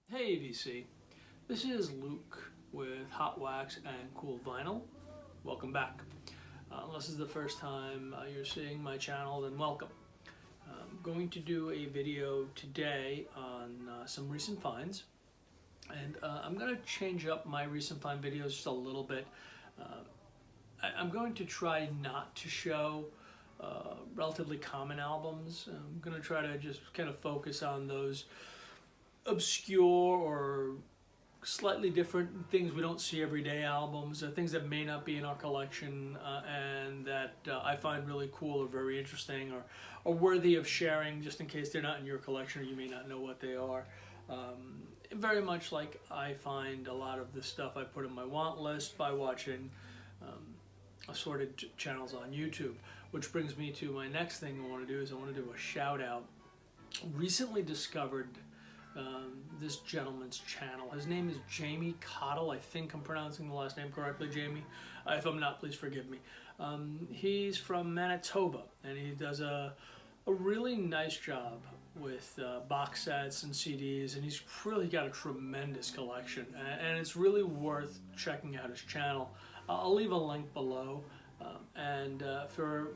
Hey VC, this is Luke with Hot Wax and Cool Vinyl. Welcome back. Unless this is the first time you're seeing my channel, then welcome. I'm going to do a video today on some recent finds, and I'm going to change up my recent find videos just a little bit. I'm going to try not to show relatively common albums. I'm going to try to just kind of focus on those obscure or slightly different things we don't see every day albums, things that may not be in our collection and that I find really cool or very interesting or worthy of sharing, just in case they're not in your collection or you may not know what they are. Very much like I find a lot of the stuff I put in my want list by watching assorted channels on YouTube, which brings me to my next thing I want to do is I want to do a shout out. Recently discovered this gentleman's channel. His name is Jamie Cottle. I think I'm pronouncing the last name correctly, Jamie. If I'm not, please forgive me. He's from Manitoba, and he does a really nice job with box sets and CDs, and he's really got a tremendous collection, and it's really worth checking out his channel. I'll leave a link below, and for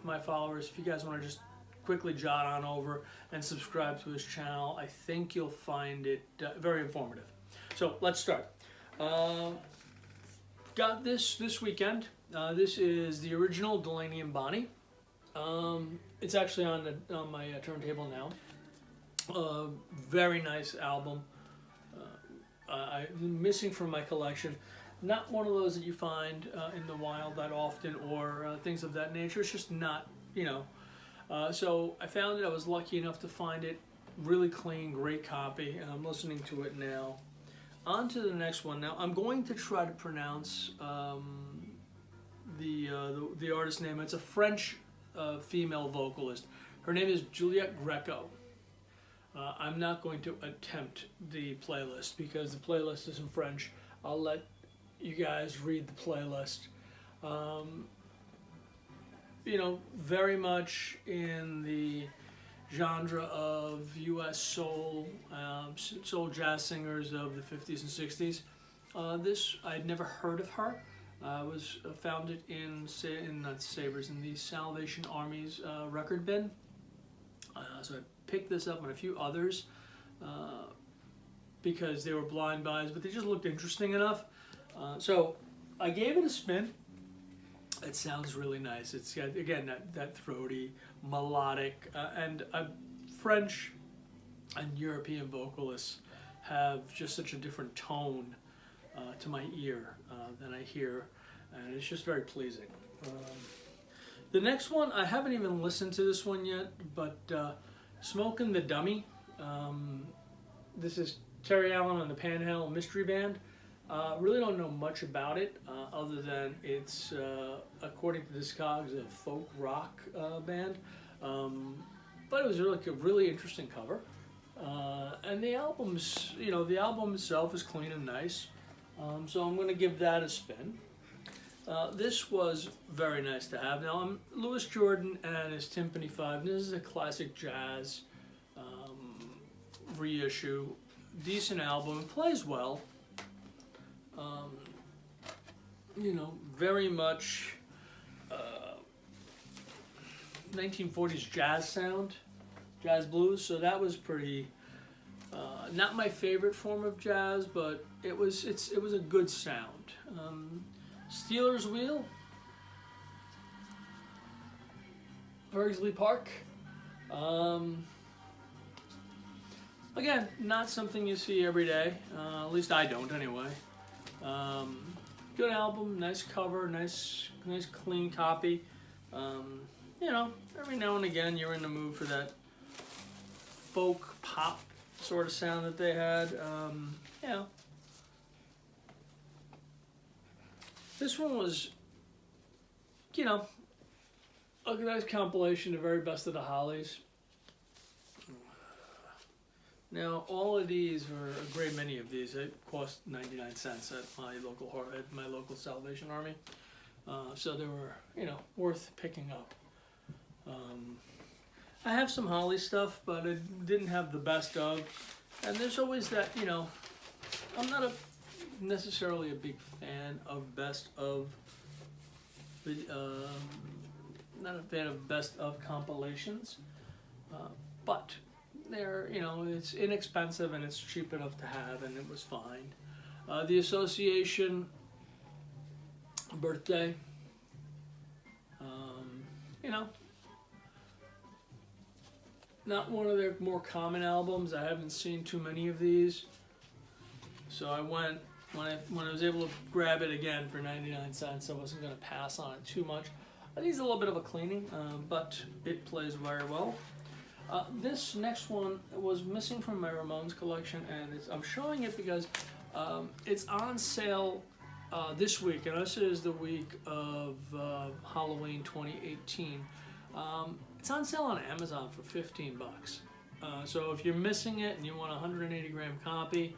my followers, if you guys want to just quickly jot on over and subscribe to his channel, I think you'll find it very informative. So let's start. Got this weekend. This is the original Delaney Ambani. It's actually on my turntable now. Very nice album. I'm missing from my collection. Not one of those that you find in the wild that often or things of that nature. It's just not, so I found it. I was lucky enough to find it. Really clean, great copy, and I'm listening to it now. On to the next one. Now I'm going to try to pronounce the artist's name. It's a French female vocalist. Her name is Juliette Greco. I'm not going to attempt the playlist because the playlist is in French. I'll let you guys read the playlist. Very much in the genre of U.S. soul, soul jazz singers of the 50s and 60s. This, I'd never heard of her. Was founded in the Salvation Army's record bin. So I picked this up and a few others because they were blind buys, but they just looked interesting enough. So I gave it a spin. It sounds really nice. It's got, again, that throaty, melodic, and French and European vocalists have just such a different tone to my ear than I hear, and it's just very pleasing. The next one, I haven't even listened to this one yet, but Smokin' the Dummy. This is Terry Allen and the Panhandle Mystery Band. Really don't know much about it other than it's, according to Discogs, a folk rock band. But it was a really interesting cover. And the album's, the album itself is clean and nice. So I'm going to give that a spin. This was very nice to have. Now, I'm Louis Jordan and his Timpani 5. This is a classic jazz reissue. Decent album. Plays well. Very much 1940s jazz sound, jazz blues. So that was pretty, not my favorite form of jazz, but it was a good sound. Steelers Wheel, Bergsley Park. Again, not something you see every day. At least I don't, anyway. Good album, nice cover, nice clean copy. Every now and again you're in the mood for that folk pop sort of sound that they had. This one was, a nice compilation of very best of the Hollies. Now, all of these, or a great many of these, it cost 99 cents at my local Salvation Army. So they were, worth picking up. I have some Holly stuff, but I didn't have the best of. And there's always that, I'm not necessarily a big fan of best of, not a fan of best of compilations, but they're, it's inexpensive and it's cheap enough to have, and it was fine. The Association Birthday, not one of their more common albums. I haven't seen too many of these, so I went when I was able to grab it again for 99 cents. I wasn't going to pass on it too much. It needs a little bit of a cleaning, but it plays very well. This next one was missing from my Ramones collection, and I'm showing it because it's on sale this week, and this is the week of Halloween 2018. It's on sale on Amazon for $15. So if you're missing it and you want a 180 gram copy,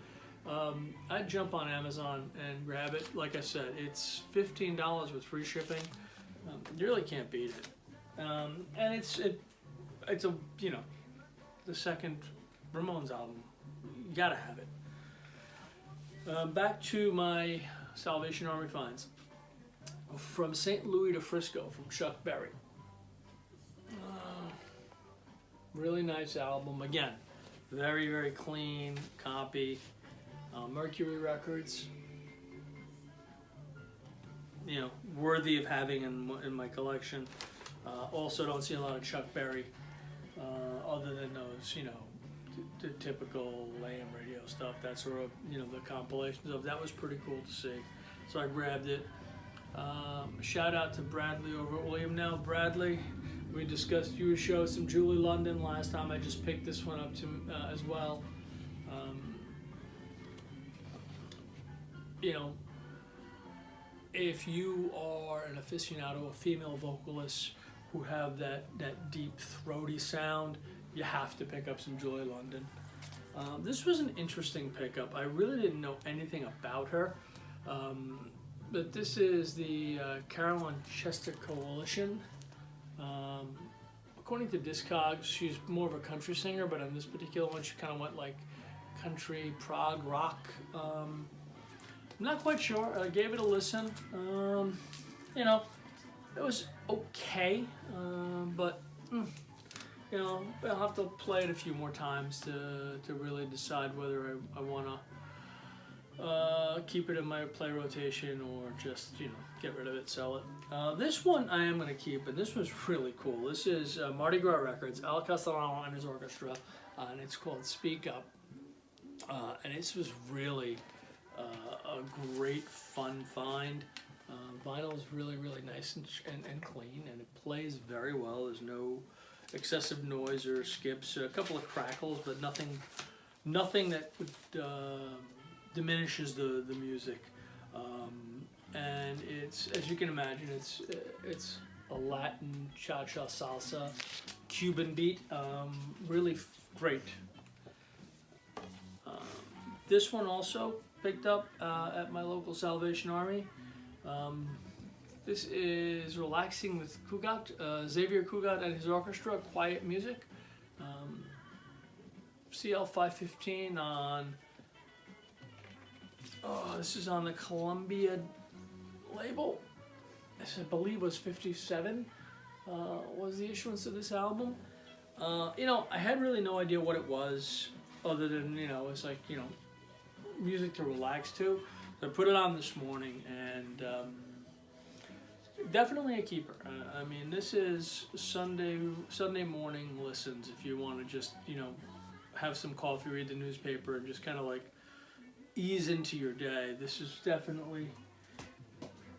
I'd jump on Amazon and grab it. Like I said, it's $15 with free shipping. You really can't beat it. And it's a the second Ramones album. You gotta have it. Back to my Salvation Army finds. From St. Louis to Frisco, from Chuck Berry. Really nice album. Again, very, very clean copy. Mercury Records. Worthy of having in my collection. Also don't see a lot of Chuck Berry, other than those, the typical AM radio stuff, that sort of, the compilations of. That was pretty cool to see. So I grabbed it. Shout out to Bradley over at William Now. Bradley, we discussed your show, some Julie London last time. I just picked this one up as well. If you are an aficionado of female vocalists who have that deep throaty sound, you have to pick up some Julie London. This was an interesting pickup. I really didn't know anything about her, but this is the Carolyn Chester Coalition. According to Discogs, she's more of a country singer, but on this particular one, she kind of went like country, prog, rock. I'm not quite sure. I gave it a listen. It was okay, but I'll have to play it a few more times to really decide whether I want to keep it in my play rotation or just get rid of it, sell it. This one I am going to keep, and this was really cool. This is Mardi Gras Records, Al Castellano and his orchestra, and it's called Speak Up. And this was really a great fun find. Vinyl is really, really nice and clean, and it plays very well. There's no excessive noise or skips. A couple of crackles, but nothing that diminishes the music. And it's, as you can imagine, it's a Latin cha-cha salsa Cuban beat. Really great. This one also picked up at my local Salvation Army. This is Relaxing with Cugat, Xavier Cugat and his orchestra, quiet music. CL 515 on, this is on the Columbia label. This, I believe, was 57, was the issuance of this album. I had really no idea what it was, other than, it's like, music to relax to. So I put it on this morning, and definitely a keeper. I mean, this is Sunday morning listens if you want to just, have some coffee, read the newspaper, and just kind of like ease into your day. This is definitely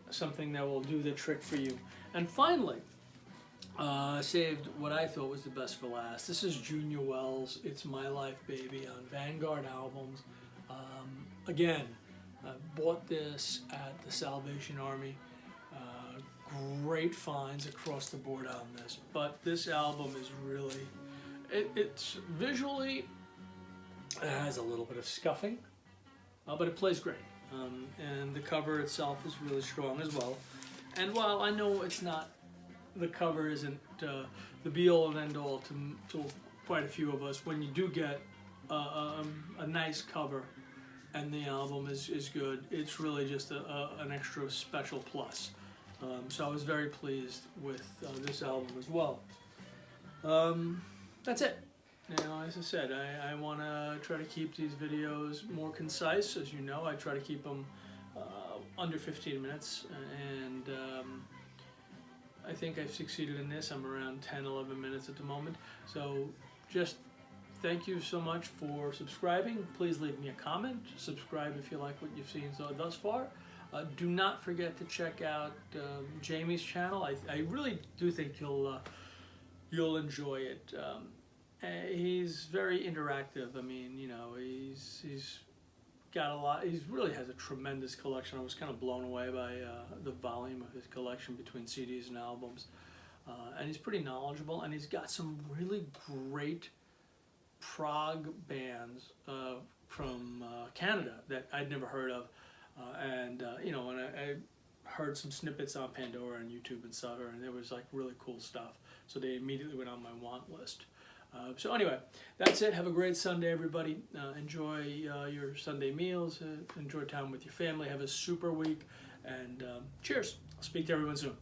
something that will do the trick for you. And finally, saved what I thought was the best for last. This is Junior Wells, It's My Life Baby, on Vanguard albums. Again, I bought this at the Salvation Army. Great finds across the board on this, but this album is really, it's visually, it has a little bit of scuffing, but it plays great. And the cover itself is really strong as well. And while I know it's not the cover isn't the be-all and end-all to quite a few of us. When you do get a nice cover and the album is good, it's really just an extra special plus. So I was very pleased with this album as well. That's it. You know, as I said, I want to try to keep these videos more concise. As you know, I try to keep them under 15 minutes, and I think I've succeeded in this. I'm around 10-11 minutes at the moment. So just thank you so much for subscribing. Please leave me a comment. Subscribe if you like what you've seen thus far. Do not forget to check out Jamie's channel. I really do think you'll enjoy it. He's very interactive. I mean, you know, he's got a lot. He really has a tremendous collection. I was kind of blown away by the volume of his collection between CDs and albums. And he's pretty knowledgeable, and he's got some really great prog bands from Canada that I'd never heard of. You know, and I heard some snippets on Pandora and YouTube and stuff, and it was like really cool stuff. So they immediately went on my want list. So anyway, that's it. Have a great Sunday, everybody. Enjoy your Sunday meals. Enjoy time with your family. Have a super week. And cheers. I'll speak to everyone soon.